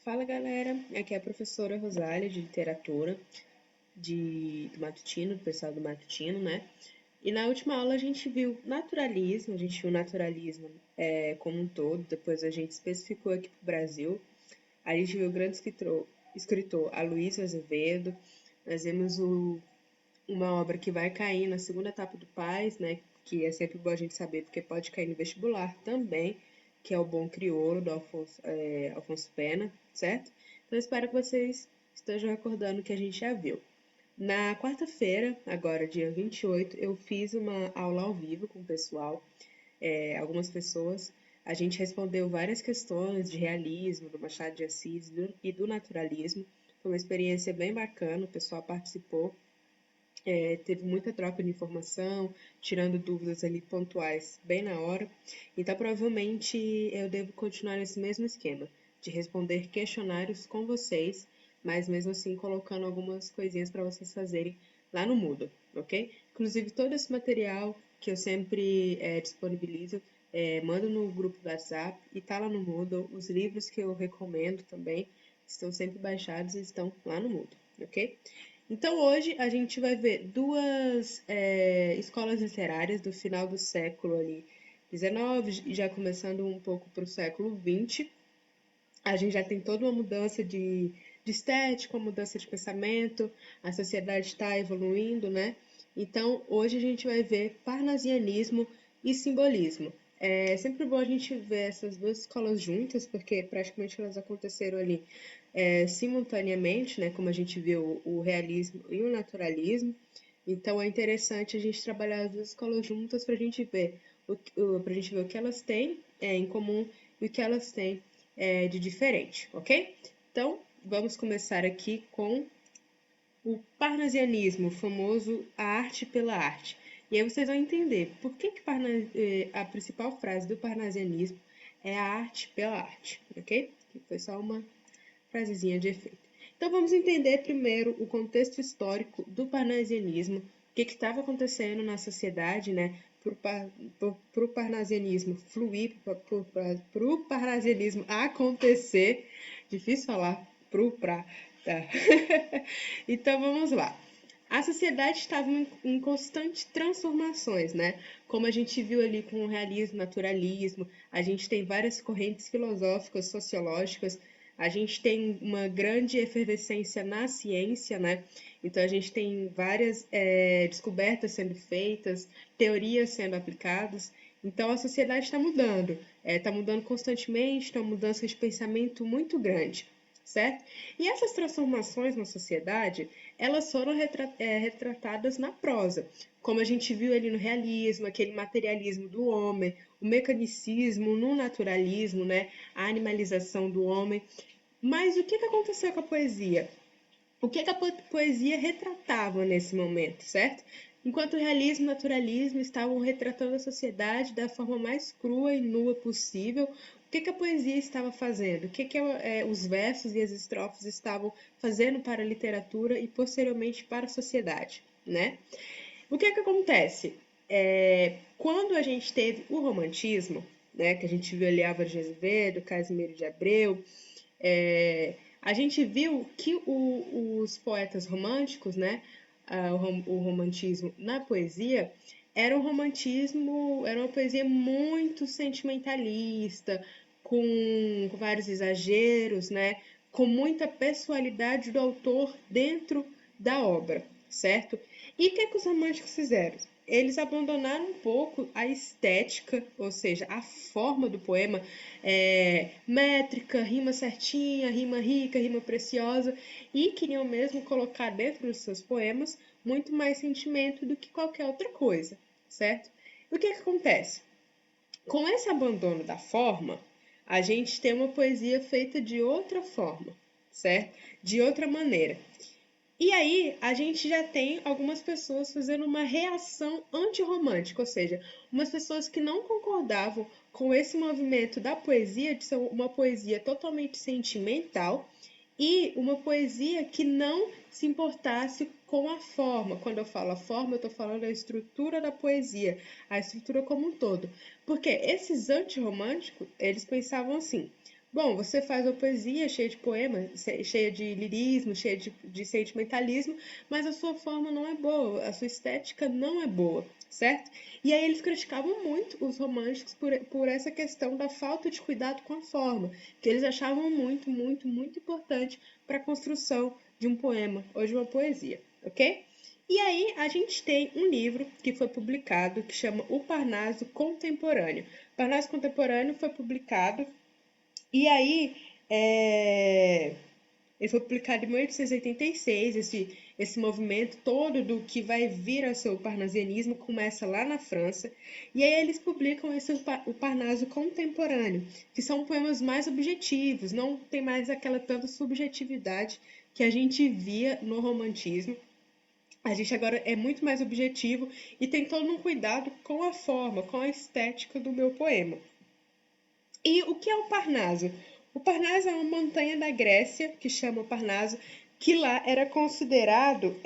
Fala galera, aqui é a professora Rosália de literatura do Matutino, do pessoal do Matutino, né? E na última aula a gente viu naturalismo, a gente viu naturalismo como um todo, depois a gente especificou aqui para o Brasil. A gente viu o grande escritor Aloysio Azevedo, nós vimos uma obra que vai cair na segunda etapa do PAS, né? Que é sempre bom a gente saber, porque pode cair no vestibular também, que é o Bom Crioulo, do Alfonso Pena, certo? Então, espero que vocês estejam recordando o que a gente já viu. Na quarta-feira, agora dia 28, eu fiz uma aula ao vivo com o pessoal, algumas pessoas. A gente respondeu várias questões de realismo, do Machado de Assis e do naturalismo. Foi uma experiência bem bacana, o pessoal participou. Teve muita troca de informação, tirando dúvidas ali pontuais bem na hora. Então, provavelmente, eu devo continuar nesse mesmo esquema, de responder questionários com vocês, mas mesmo assim colocando algumas coisinhas para vocês fazerem lá no Moodle, ok? Inclusive, todo esse material que eu sempre disponibilizo, mando no grupo do WhatsApp e tá lá no Moodle. Os livros que eu recomendo também estão sempre baixados e estão lá no Moodle, ok? Então, hoje a gente vai ver duas escolas literárias do final do século ali, 19 e já começando um pouco para o século 20. A gente já tem toda uma mudança de estética, uma mudança de pensamento, a sociedade está evoluindo, né? Então, hoje a gente vai ver parnasianismo e simbolismo. É sempre bom a gente ver essas duas escolas juntas, porque praticamente elas aconteceram ali simultaneamente, né? Como a gente viu o realismo e o naturalismo. Então, é interessante a gente trabalhar as duas escolas juntas para a gente ver o que elas têm em comum e o que elas têm de diferente, ok? Então, vamos começar aqui com o parnasianismo, o famoso a arte pela arte. E aí vocês vão entender por que a principal frase do parnasianismo é a arte pela arte, ok? Que foi só uma frasezinha de efeito. Então vamos entender primeiro o contexto histórico do parnasianismo, o que estava acontecendo na sociedade, né? Para o parnasianismo fluir, para o parnasianismo acontecer, difícil falar, tá. Então vamos lá. A sociedade estava em constantes transformações, né? Como a gente viu ali com o realismo, naturalismo, a gente tem várias correntes filosóficas, sociológicas, a gente tem uma grande efervescência na ciência, né? Então a gente tem várias descobertas sendo feitas, teorias sendo aplicadas. Então a sociedade está mudando constantemente, tem uma mudança de pensamento muito grande, certo? E essas transformações na sociedade, elas foram retratadas na prosa, como a gente viu ali no realismo, aquele materialismo do homem, o mecanicismo no naturalismo, né? A animalização do homem. Mas o que aconteceu com a poesia? O que a poesia retratava nesse momento, certo? Enquanto o realismo e o naturalismo estavam retratando a sociedade da forma mais crua e nua possível, o que a poesia estava fazendo? O que os versos e as estrofes estavam fazendo para a literatura e posteriormente para a sociedade, né? O que acontece? Quando a gente teve o romantismo, né, que a gente viu ali Álvaro de Azevedo, Casimiro de Abreu, a gente viu que os poetas românticos, né, o romantismo na poesia, era uma poesia muito sentimentalista, com vários exageros, né, com muita pessoalidade do autor dentro da obra, certo? E o que os românticos fizeram? Eles abandonaram um pouco a estética, ou seja, a forma do poema, métrica, rima certinha, rima rica, rima preciosa, e queriam mesmo colocar dentro dos seus poemas muito mais sentimento do que qualquer outra coisa, certo? E o que acontece? Com esse abandono da forma, a gente tem uma poesia feita de outra forma, certo? De outra maneira. E aí, a gente já tem algumas pessoas fazendo uma reação antirromântica, ou seja, umas pessoas que não concordavam com esse movimento da poesia, de ser uma poesia totalmente sentimental, e uma poesia que não se importasse com a forma. Quando eu falo a forma, eu estou falando a estrutura da poesia, a estrutura como um todo. Porque esses antirromânticos, eles pensavam assim: Bom, você faz uma poesia cheia de poema, cheia de lirismo, cheia de sentimentalismo, mas a sua forma não é boa, a sua estética não é boa, certo? E aí eles criticavam muito os românticos por essa questão da falta de cuidado com a forma, que eles achavam muito, muito, muito importante para a construção de um poema ou de uma poesia, ok? E aí a gente tem um livro que foi publicado que chama O Parnaso Contemporâneo. O Parnaso Contemporâneo foi publicado e aí, ele foi publicado em 1886, esse movimento todo do que vai vir a ser o parnasianismo começa lá na França, e aí eles publicam o Parnaso contemporâneo, que são poemas mais objetivos, não tem mais aquela tanta subjetividade que a gente via no romantismo. A gente agora é muito mais objetivo e tem todo um cuidado com a forma, com a estética do meu poema. E o que é o Parnaso? O Parnaso é uma montanha da Grécia, que chama Parnaso, que lá era considerado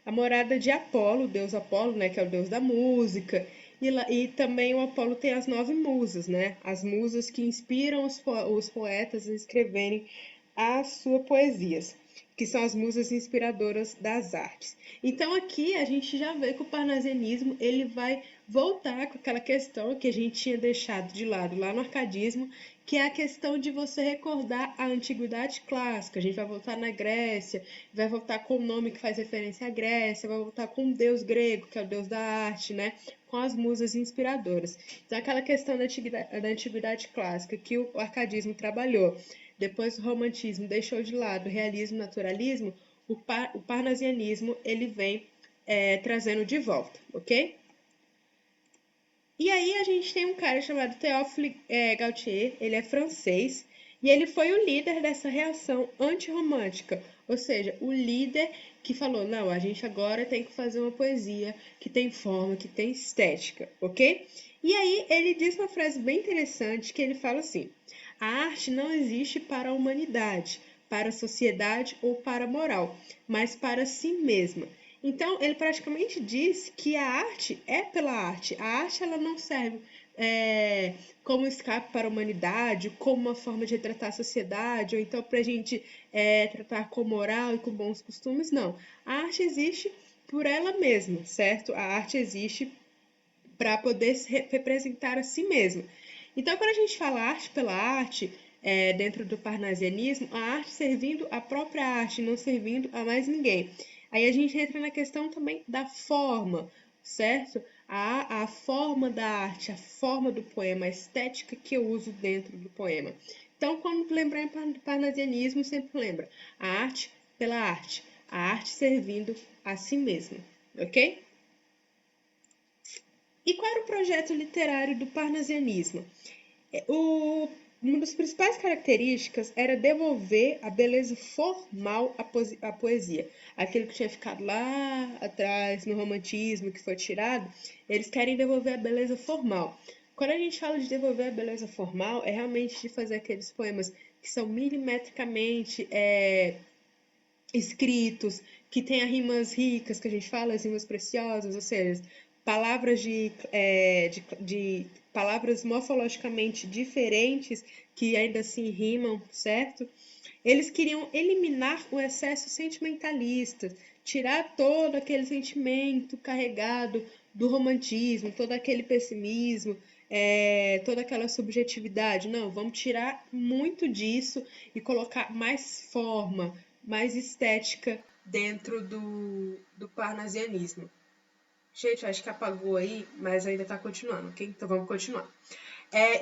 a morada de Apolo, o deus Apolo, né, que é o deus da música. E também o Apolo tem as 9 musas, né? As musas que inspiram os poetas a escreverem as suas poesias, que são as musas inspiradoras das artes. Então aqui a gente já vê que o parnasianismo ele vai voltar com aquela questão que a gente tinha deixado de lado lá no arcadismo, que é a questão de você recordar a antiguidade clássica. A gente vai voltar na Grécia, vai voltar com o nome que faz referência à Grécia, vai voltar com o deus grego, que é o deus da arte, né? Com as musas inspiradoras. Então, aquela questão da antiguidade clássica que o arcadismo trabalhou, depois o romantismo deixou de lado o realismo, naturalismo, o parnasianismo ele vem trazendo de volta, ok? E aí a gente tem um cara chamado Théophile Gautier, ele é francês, e ele foi o líder dessa reação antirromântica, ou seja, o líder que falou, não, a gente agora tem que fazer uma poesia que tem forma, que tem estética, ok? E aí ele diz uma frase bem interessante que ele fala assim, a arte não existe para a humanidade, para a sociedade ou para a moral, mas para si mesma. Então, ele praticamente diz que a arte é pela arte. A arte ela não serve como escape para a humanidade, como uma forma de retratar a sociedade, ou então para a gente tratar com moral e com bons costumes, não. A arte existe por ela mesma, certo? A arte existe para poder representar a si mesma. Então, quando a gente fala arte pela arte, dentro do parnasianismo, a arte servindo a própria arte, não servindo a mais ninguém. Aí a gente entra na questão também da forma, certo? A forma da arte, a forma do poema, a estética que eu uso dentro do poema. Então, quando lembrar em parnasianismo, sempre lembra a arte pela arte, a arte servindo a si mesma, ok? E qual era o projeto literário do parnasianismo? Uma das principais características era devolver a beleza formal à poesia. Aquilo que tinha ficado lá atrás, no romantismo, que foi tirado, eles querem devolver a beleza formal. Quando a gente fala de devolver a beleza formal, é realmente de fazer aqueles poemas que são milimetricamente escritos, que tenha rimas ricas, que a gente fala, as rimas preciosas, ou seja, palavras de palavras morfologicamente diferentes que ainda assim rimam, certo? Eles queriam eliminar o excesso sentimentalista, tirar todo aquele sentimento carregado do romantismo, todo aquele pessimismo, toda aquela subjetividade. Não, vamos tirar muito disso e colocar mais forma, mais estética dentro do parnasianismo. Gente, acho que apagou aí, mas ainda está continuando, ok? Então vamos continuar.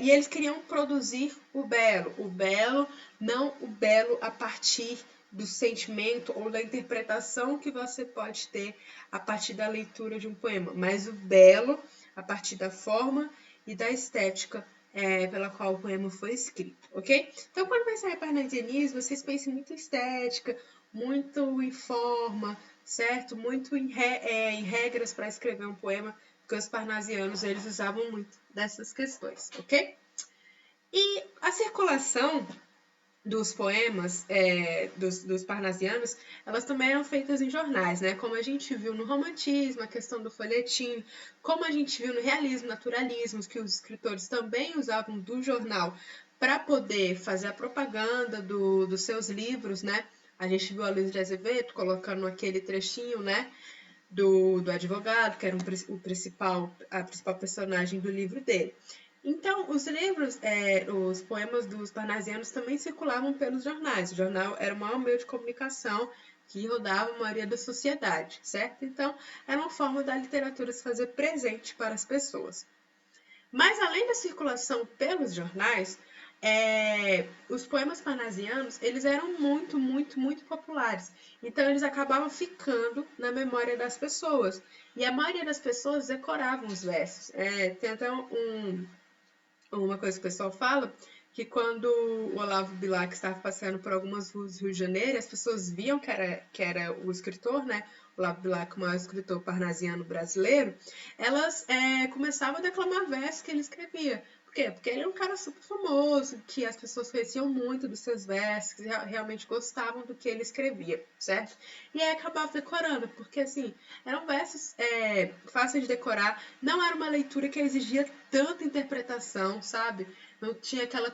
E eles queriam produzir o belo, não o belo a partir do sentimento ou da interpretação que você pode ter a partir da leitura de um poema, mas o belo a partir da forma e da estética pela qual o poema foi escrito, ok? Então, quando pensar em parnasianismo, vocês pensem muito em estética, muito em forma, certo? Muito em regras para escrever um poema, porque os parnasianos eles usavam muito dessas questões, ok? E a circulação dos poemas dos parnasianos, elas também eram feitas em jornais, né? Como a gente viu no romantismo, a questão do folhetim, como a gente viu no realismo, naturalismo, que os escritores também usavam do jornal para poder fazer a propaganda dos seus livros, né? A gente viu a Luísa de Azevedo colocando aquele trechinho, né? Do advogado, que era a principal personagem do livro dele. Então, os livros, os poemas dos parnasianos também circulavam pelos jornais. O jornal era o maior meio de comunicação que rodava a maioria da sociedade, certo? Então, era uma forma da literatura se fazer presente para as pessoas. Mas, além da circulação pelos jornais, os poemas parnasianos, eles eram muito, muito, muito populares. Então, eles acabavam ficando na memória das pessoas. E a maioria das pessoas decoravam os versos. Tem até uma coisa que o pessoal fala, que quando o Olavo Bilac estava passeando por algumas ruas do Rio de Janeiro, as pessoas viam que era o escritor, né? Olavo Bilac, o maior escritor parnasiano brasileiro, elas começavam a declamar versos que ele escrevia. Por quê? Porque ele é um cara super famoso, que as pessoas conheciam muito dos seus versos, que realmente gostavam do que ele escrevia, certo? E aí acabava decorando, porque assim, eram versos fáceis de decorar, não era uma leitura que exigia tanta interpretação, sabe? Não tinha aquela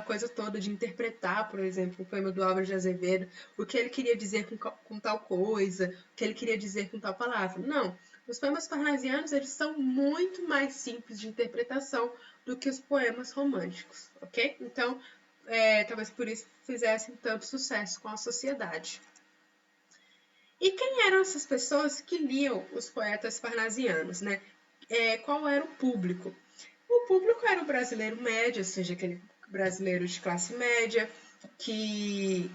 coisa toda de interpretar, por exemplo, o poema do Álvares de Azevedo, o que ele queria dizer com tal coisa, o que ele queria dizer com tal palavra. Não. Os poemas parnasianos, eles são muito mais simples de interpretação do que os poemas românticos, ok? Então, talvez por isso fizessem tanto sucesso com a sociedade. E quem eram essas pessoas que liam os poetas parnasianos, né? Qual era o público? O público era o brasileiro médio, ou seja, aquele brasileiro de classe média que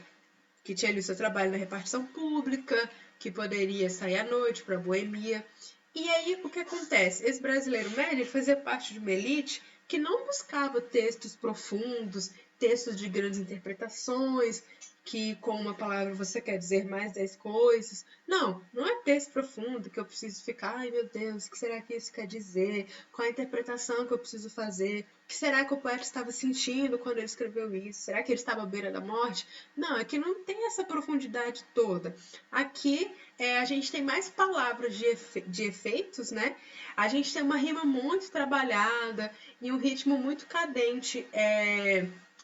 tinha ali o seu trabalho na repartição pública, que poderia sair à noite para a boemia. E aí, o que acontece? Esse brasileiro médio fazia parte de uma elite que não buscava textos profundos, textos de grandes interpretações, que com uma palavra você quer dizer mais 10 coisas. Não, não é texto profundo que eu preciso ficar, ai meu Deus, o que será que isso quer dizer? Qual a interpretação que eu preciso fazer? O que será que o poeta estava sentindo quando ele escreveu isso? Será que ele estava à beira da morte? Não, é que não tem essa profundidade toda. Aqui a gente tem mais palavras de efeitos, né? A gente tem uma rima muito trabalhada e um ritmo muito cadente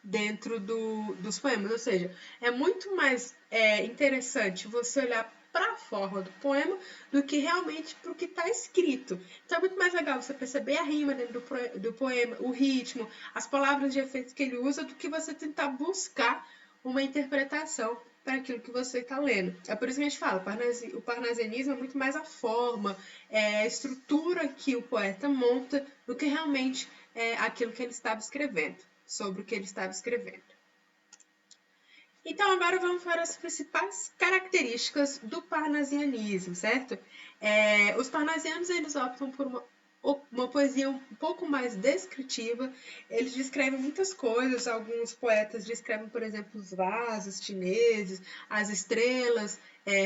dentro dos poemas. Ou seja, é muito mais interessante você olhar para a forma do poema do que realmente para o que está escrito. Então é muito mais legal você perceber a rima dentro do poema, o ritmo, as palavras de efeitos que ele usa, do que você tentar buscar uma interpretação para aquilo que você está lendo. É por isso que a gente fala, o parnasianismo é muito mais a forma, a estrutura que o poeta monta do que realmente aquilo que ele estava escrevendo, sobre o que ele estava escrevendo. Então, agora vamos para as principais características do parnasianismo, certo? Os parnasianos, eles optam por uma poesia um pouco mais descritiva. Eles descrevem muitas coisas. Alguns poetas descrevem, por exemplo, os vasos chineses, as estrelas,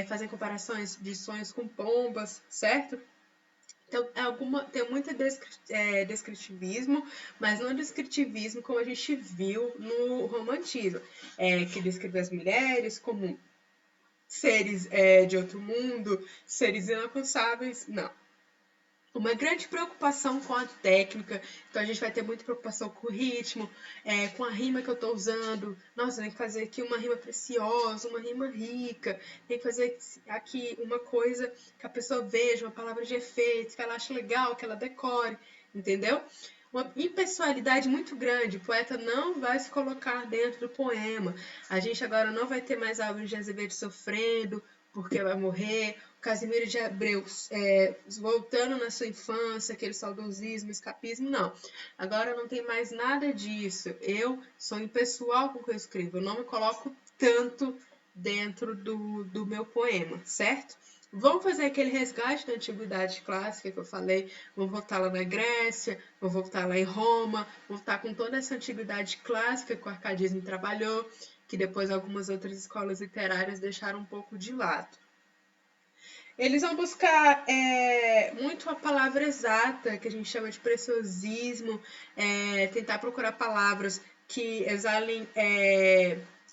fazem comparações de sonhos com pombas, certo? Então, tem muito descritivismo, mas não descritivismo como a gente viu no romantismo, que descreve as mulheres como seres de outro mundo, seres inalcançáveis. Não. Uma grande preocupação com a técnica, então a gente vai ter muita preocupação com o ritmo, com a rima que eu estou usando. Nossa, tem que fazer aqui uma rima preciosa, uma rima rica, tem que fazer aqui uma coisa que a pessoa veja, uma palavra de efeito, que ela ache legal, que ela decore, entendeu? Uma impessoalidade muito grande, o poeta não vai se colocar dentro do poema. A gente agora não vai ter mais Álvares de Azevedo sofrendo porque vai morrer, Casimiro de Abreu voltando na sua infância, aquele saudosismo, escapismo, não. Agora não tem mais nada disso. Eu sou impessoal com o que eu escrevo. Eu não me coloco tanto dentro do meu poema, certo? Vamos fazer aquele resgate da antiguidade clássica que eu falei. Vamos voltar lá na Grécia, vamos voltar lá em Roma, voltar com toda essa antiguidade clássica que o arcadismo trabalhou, que depois algumas outras escolas literárias deixaram um pouco de lado. Eles vão buscar muito a palavra exata, que a gente chama de preciosismo, tentar procurar palavras que exalem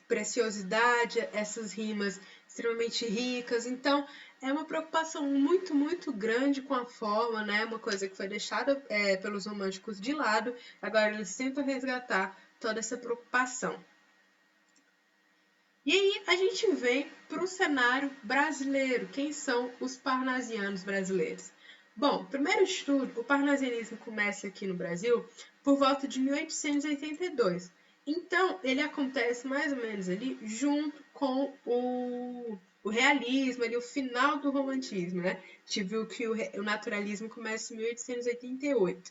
preciosidade, essas rimas extremamente ricas. Então, é uma preocupação muito, muito grande com a forma, né? Uma coisa que foi deixada pelos românticos de lado. Agora eles tentam resgatar toda essa preocupação. E aí a gente vem para o cenário brasileiro. Quem são os parnasianos brasileiros? Bom, primeiro de tudo, o parnasianismo começa aqui no Brasil por volta de 1882. Então, ele acontece mais ou menos ali junto com o realismo, ali, o final do romantismo, né? A gente viu que o naturalismo começa em 1888.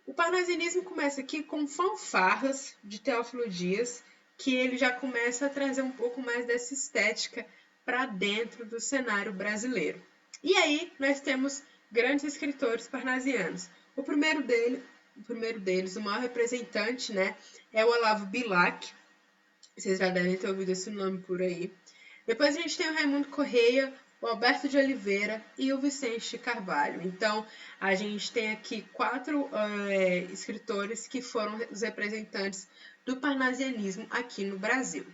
O parnasianismo começa aqui com fanfarras de Teófilo Dias, que ele já começa a trazer um pouco mais dessa estética para dentro do cenário brasileiro. E aí nós temos grandes escritores parnasianos. O primeiro deles, o maior representante, né, é o Olavo Bilac. Vocês já devem ter ouvido esse nome por aí. Depois a gente tem o Raimundo Correia, o Alberto de Oliveira e o Vicente de Carvalho. Então, a gente tem aqui 4 escritores que foram os representantes do parnasianismo aqui no Brasil.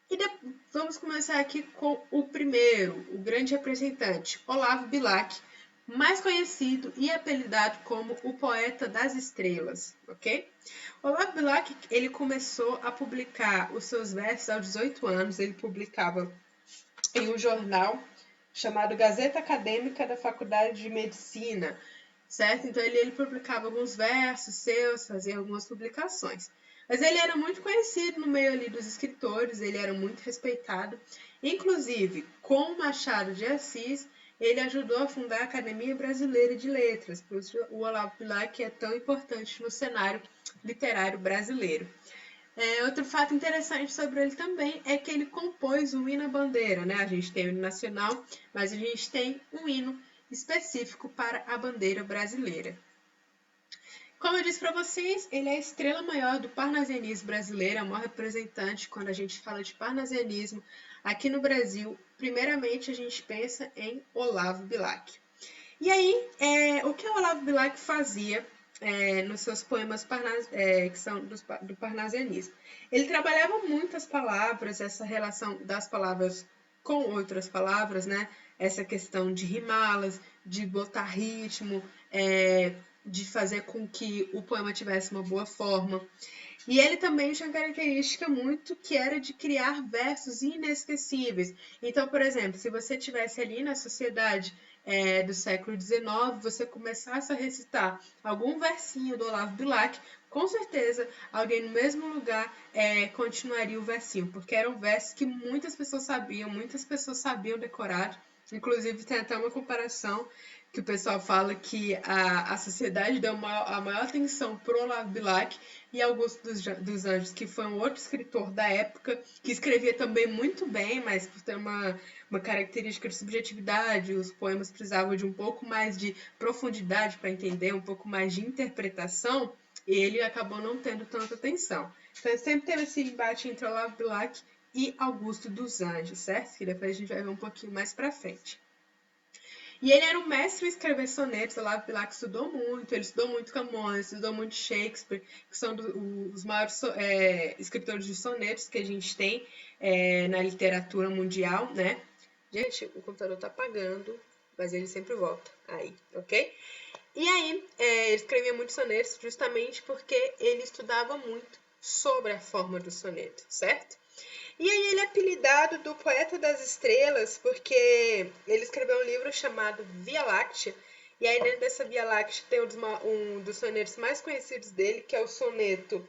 E vamos começar aqui com o primeiro, o grande representante, Olavo Bilac, mais conhecido e apelidado como o poeta das estrelas, ok? Olavo Bilac, ele começou a publicar os seus versos aos 18 anos, ele publicava em um jornal chamado Gazeta Acadêmica da Faculdade de Medicina, certo? Então ele publicava alguns versos seus, fazia algumas publicações. Mas ele era muito conhecido no meio ali dos escritores, ele era muito respeitado. Inclusive, com Machado de Assis, ele ajudou a fundar a Academia Brasileira de Letras, por isso o Olavo Bilac é tão importante no cenário literário brasileiro. Outro fato interessante sobre ele também é que ele compôs o hino à bandeira, né? A gente tem o hino nacional, mas a gente tem um hino específico para a bandeira brasileira. Como eu disse para vocês, ele é a estrela maior do parnasianismo brasileiro, é o maior representante quando a gente fala de parnasianismo aqui no Brasil. Primeiramente, a gente pensa em Olavo Bilac. E aí, o que o Olavo Bilac fazia nos seus poemas que são do parnasianismo? Ele trabalhava muito as palavras, essa relação das palavras com outras palavras, né? Essa questão de rimá-las, de botar ritmo, de fazer com que o poema tivesse uma boa forma. E ele também tinha uma característica muito que era de criar versos inesquecíveis. Então, por exemplo, se você estivesse ali na sociedade do século XIX, você começasse a recitar algum versinho do Olavo Bilac, com certeza alguém no mesmo lugar continuaria o versinho, porque eram versos que muitas pessoas sabiam decorar. Inclusive, tem até uma comparação que o pessoal fala que a sociedade deu a maior atenção para o Olavo Bilac e Augusto dos Anjos, que foi um outro escritor da época, que escrevia também muito bem, mas por ter uma característica de subjetividade, os poemas precisavam de um pouco mais de profundidade para entender, um pouco mais de interpretação, e ele acabou não tendo tanta atenção. Então, sempre teve esse embate entre Olavo Bilac e Augusto dos Anjos, certo? Que depois a gente vai ver um pouquinho mais para frente. E ele era um mestre em escrever sonetos, Olavo Bilac estudou muito, ele estudou muito Camões, estudou muito Shakespeare, que são os maiores escritores de sonetos que a gente tem na literatura mundial, né? Gente, o computador tá apagando, mas ele sempre volta aí, ok? E aí, ele escrevia muitos sonetos justamente porque ele estudava muito sobre a forma do soneto, certo? E aí ele é apelidado do Poeta das Estrelas porque ele escreveu um livro chamado Via Láctea. E aí dentro dessa Via Láctea tem um dos sonetos mais conhecidos dele, que é o soneto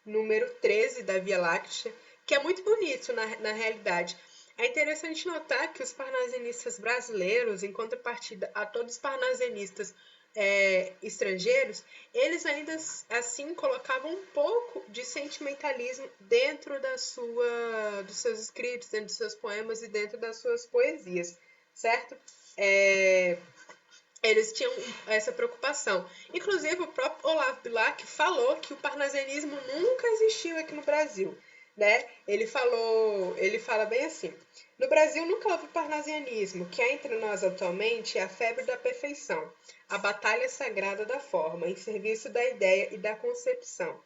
número 13 da Via Láctea, que é muito bonito na realidade. É interessante notar que os parnasianistas brasileiros, em contrapartida a todos os parnasianistas estrangeiros, eles ainda assim colocavam um pouco de sentimentalismo dentro dos seus escritos, dentro dos seus poemas e dentro das suas poesias, certo? Eles tinham essa preocupação. Inclusive, o próprio Olavo Bilac falou que o parnasianismo nunca existiu aqui no Brasil, né? Ele fala bem assim: no Brasil nunca houve parnasianismo, que há entre nós atualmente é a febre da perfeição, a batalha sagrada da forma, em serviço da ideia e da concepção.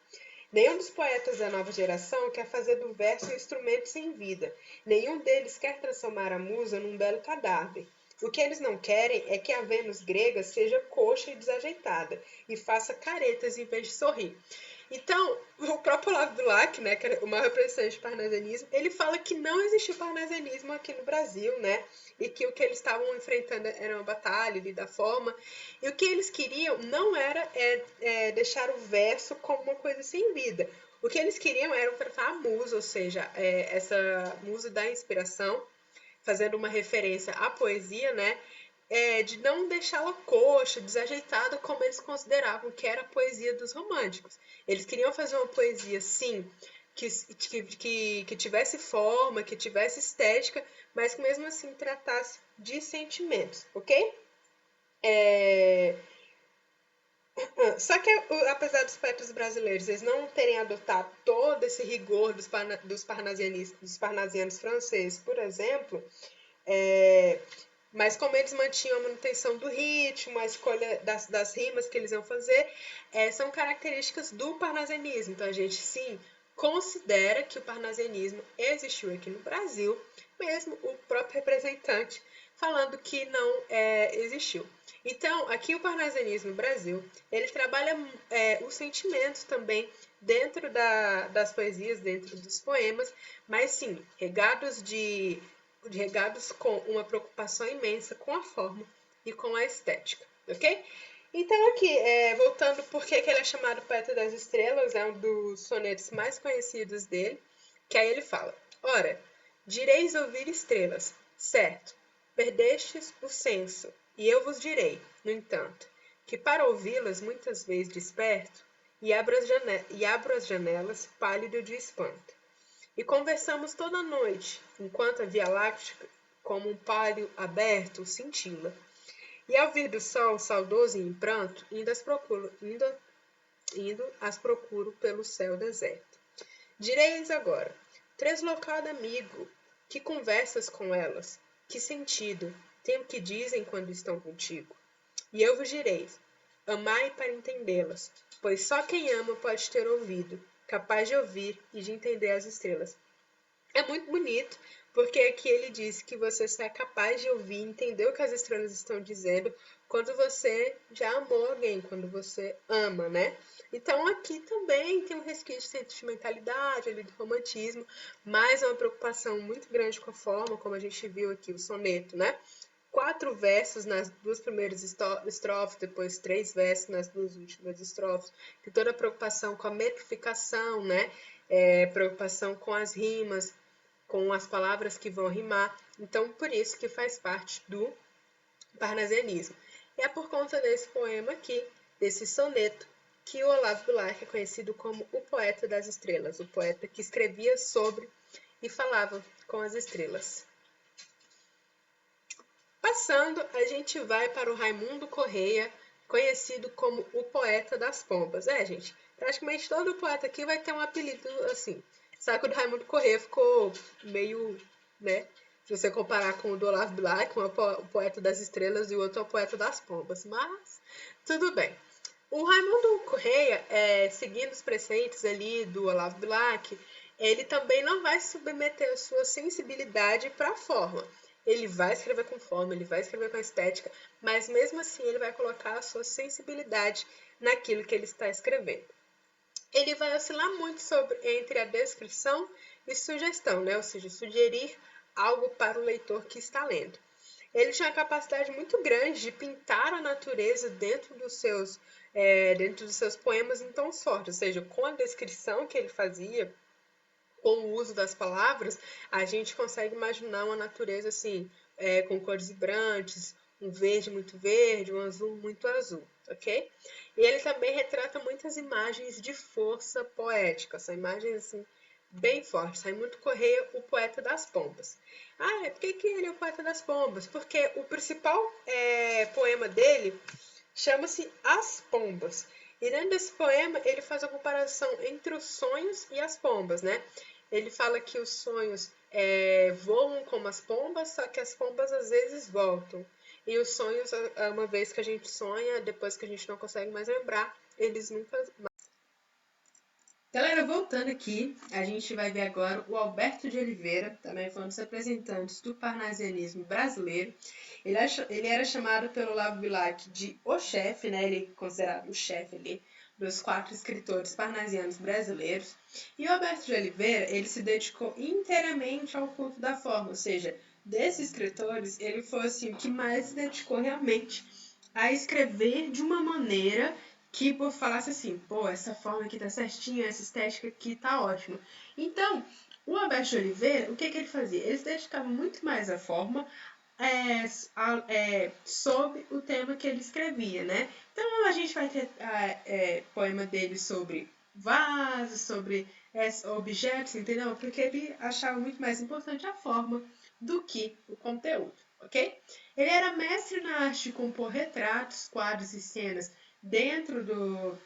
Nenhum dos poetas da nova geração quer fazer do verso um instrumento sem vida. Nenhum deles quer transformar a musa num belo cadáver. O que eles não querem é que a Vênus grega seja coxa e desajeitada e faça caretas em vez de sorrir. Então, o próprio Olavo Bilac, né, que é o maior representante do parnasianismo, ele fala que não existiu parnasianismo aqui no Brasil, né, e que o que eles estavam enfrentando era uma batalha ali da forma, e o que eles queriam não era deixar o verso como uma coisa sem vida. O que eles queriam era tratar a musa, ou seja, essa musa da inspiração, fazendo uma referência à poesia, né, de não deixá-la coxa, desajeitada, como eles consideravam que era a poesia dos românticos. Eles queriam fazer uma poesia, sim, que tivesse forma, que tivesse estética, mas que mesmo assim tratasse de sentimentos, ok? Só que, apesar dos poetas brasileiros eles não terem adotado todo esse rigor dos parnasianos franceses, por exemplo, mas como eles mantinham a manutenção do ritmo, a escolha das rimas que eles iam fazer, são características do parnasianismo. Então a gente sim considera que o parnasianismo existiu aqui no Brasil, mesmo o próprio representante falando que não existiu. Então, aqui o parnasianismo no Brasil, ele trabalha os sentimentos também dentro das poesias, dentro dos poemas, mas sim, regados com uma preocupação imensa com a forma e com a estética, ok? Então aqui, voltando por que ele é chamado Poeta das Estrelas, é um dos sonetos mais conhecidos dele, que aí ele fala: ora, direis ouvir estrelas, certo, perdestes o senso, e eu vos direi, no entanto, que para ouvi-las muitas vezes desperto, e abro as janelas pálido de espanto. E conversamos toda a noite, enquanto a Via Láctea, como um pálio aberto, cintila. E ao vir do sol, saudoso e em pranto, indo as procuro pelo céu deserto. Direis agora, translocado amigo, que conversas com elas? Que sentido tem o que dizem quando estão contigo? E eu vos direi, amai para entendê-las, pois só quem ama pode ter ouvido, capaz de ouvir e de entender as estrelas. É muito bonito, porque aqui ele diz que você é capaz de ouvir e entender o que as estrelas estão dizendo quando você já amou alguém, quando você ama, né? Então aqui também tem um resquício de sentimentalidade, ali, do romantismo, mas é uma preocupação muito grande com a forma, como a gente viu aqui o soneto, né? 4 versos nas 2 primeiras estrofes, depois 3 versos nas 2 últimas estrofes. Tem toda a preocupação com a metrificação, né? Preocupação com as rimas, com as palavras que vão rimar. Então, por isso que faz parte do parnasianismo. E é por conta desse poema aqui, desse soneto, que o Olavo Bilac é conhecido como o poeta das estrelas, o poeta que escrevia sobre e falava com as estrelas. Passando, a gente vai para o Raimundo Correia, conhecido como o poeta das pombas. Gente, praticamente todo poeta aqui vai ter um apelido assim. Só que o do Raimundo Correia ficou meio, né? Se você comparar com o do Olavo Bilac, um é o poeta das estrelas e o outro é o poeta das pombas. Mas, tudo bem. O Raimundo Correia, seguindo os preceitos ali do Olavo Bilac, ele também não vai submeter a sua sensibilidade para a forma. Ele vai escrever com forma, ele vai escrever com estética, mas mesmo assim ele vai colocar a sua sensibilidade naquilo que ele está escrevendo. Ele vai oscilar muito entre a descrição e sugestão, né? Ou seja, sugerir algo para o leitor que está lendo. Ele tinha uma capacidade muito grande de pintar a natureza dentro dos seus poemas em tons fortes, ou seja, com a descrição que ele fazia, com o uso das palavras, a gente consegue imaginar uma natureza assim, com cores vibrantes, um verde muito verde, um azul muito azul, ok? E ele também retrata muitas imagens de força poética, são imagens assim bem fortes. Raimundo Correia, o poeta das pombas. Por que ele é o poeta das pombas? Porque o principal poema dele chama-se As Pombas. E dentro desse poema ele faz a comparação entre os sonhos e as pombas, né? Ele fala que os sonhos voam como as pombas, só que as pombas às vezes voltam. E os sonhos, uma vez que a gente sonha, depois que a gente não consegue mais lembrar, eles nunca mais. Galera, voltando aqui, a gente vai ver agora o Alberto de Oliveira, também foi um dos representantes do parnasianismo brasileiro. Ele era chamado pelo Olavo Bilac de o chefe, né? Ele é considerado o chefe ali dos 4 escritores parnasianos brasileiros. E o Alberto de Oliveira, ele se dedicou inteiramente ao culto da forma, ou seja, desses escritores, ele foi assim, o que mais se dedicou realmente a escrever de uma maneira que o povo falasse assim, pô, essa forma aqui tá certinha, essa estética aqui tá ótima. Então, o Alberto de Oliveira, o que ele fazia? Ele se dedicava muito mais à forma, sobre o tema que ele escrevia, né? Então a gente vai ter poema dele sobre vasos, sobre objetos, entendeu? Porque ele achava muito mais importante a forma do que o conteúdo, ok? Ele era mestre na arte de compor retratos, quadros e cenas dentro dos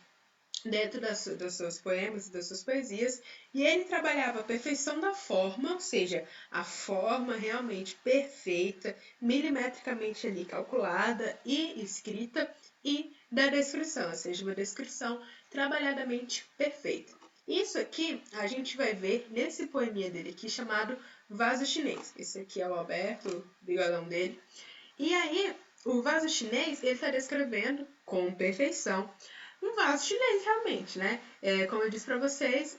seus poemas e das suas poesias, e ele trabalhava a perfeição da forma, ou seja, a forma realmente perfeita, milimetricamente ali calculada e escrita, e da descrição, ou seja, uma descrição trabalhadamente perfeita. Isso aqui a gente vai ver nesse poeminha dele aqui chamado Vaso Chinês. Esse aqui é o Alberto, o bigodão dele. E aí, o vaso chinês, ele está descrevendo com perfeição um vaso chinês, realmente, né? Como eu disse para vocês,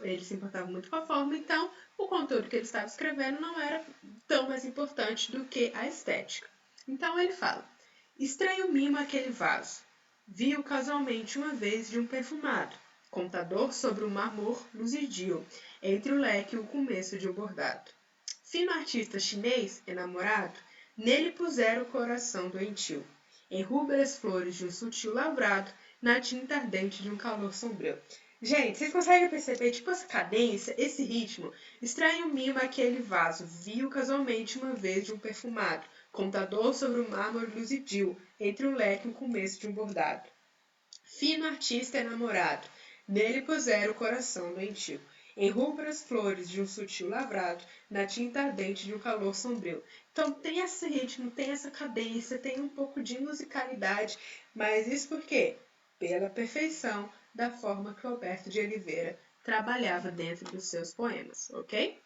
ele se importava muito com a forma, então o conteúdo que ele estava escrevendo não era tão mais importante do que a estética. Então ele fala: estranho mimo aquele vaso. Vi-o casualmente uma vez de um perfumado, contador sobre um marmor luzidio, entre o leque e o começo de um bordado. Fino artista chinês, enamorado, nele pusera o coração doentio, em rubras flores de um sutil lavrado, na tinta ardente de um calor sombrio. Gente, vocês conseguem perceber, tipo, essa cadência, esse ritmo? Estranho mimo aquele vaso, viu casualmente uma vez de um perfumado, contador sobre o mármore luzidio, entre um leque e o começo de um bordado. Fino artista enamorado, nele pusera o coração doentio, em rubras flores de um sutil lavrado, na tinta ardente de um calor sombrio. Então tem esse ritmo, tem essa cadência, tem um pouco de musicalidade, mas isso por quê? Pela perfeição da forma que o Alberto de Oliveira trabalhava dentro dos seus poemas, ok?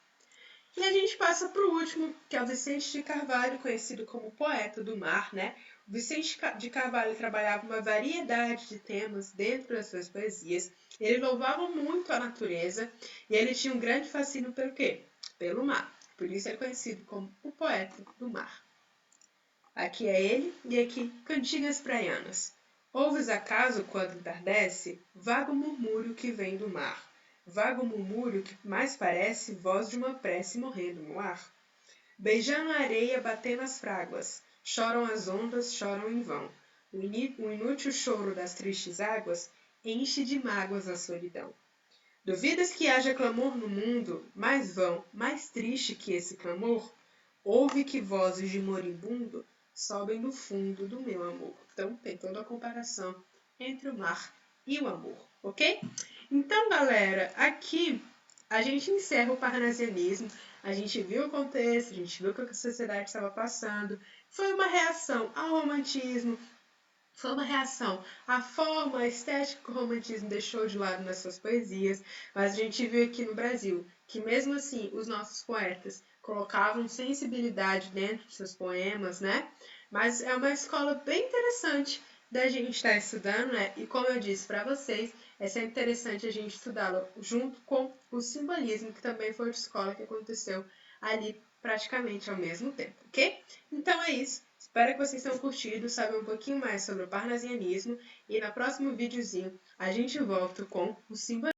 E a gente passa para o último, que é o Vicente de Carvalho, conhecido como poeta do mar, né? O Vicente de Carvalho trabalhava uma variedade de temas dentro das suas poesias. Ele louvava muito a natureza e ele tinha um grande fascínio pelo quê? Pelo mar. Por isso ele é conhecido como o poeta do mar. Aqui é ele e aqui cantigas praianas. Ouves acaso, quando entardece, vago murmúrio que vem do mar? Vago murmúrio que mais parece voz de uma prece morrendo no ar? Beijando a areia, batendo as fráguas, choram as ondas, choram em vão. O inútil choro das tristes águas enche de mágoas a solidão. Duvidas que haja clamor no mundo, mais vão, mais triste que esse clamor? Ouve que vozes de moribundo sobem do fundo do meu amor. Então tem toda a comparação entre o mar e o amor, ok? Então, galera, aqui a gente encerra o parnasianismo. A gente viu o contexto, a gente viu o que a sociedade estava passando. Foi uma reação ao romantismo, foi uma reação à forma, à estética que o romantismo deixou de lado nas suas poesias, mas a gente viu aqui no Brasil que mesmo assim os nossos poetas colocavam sensibilidade dentro de seus poemas, né? Mas é uma escola bem interessante da gente estar estudando, né? E como eu disse para vocês, é sempre interessante a gente estudá-lo junto com o simbolismo, que também foi outra escola que aconteceu ali praticamente ao mesmo tempo, ok? Então é isso. Espero que vocês tenham curtido, saber um pouquinho mais sobre o parnasianismo e no próximo videozinho a gente volta com o simbolismo.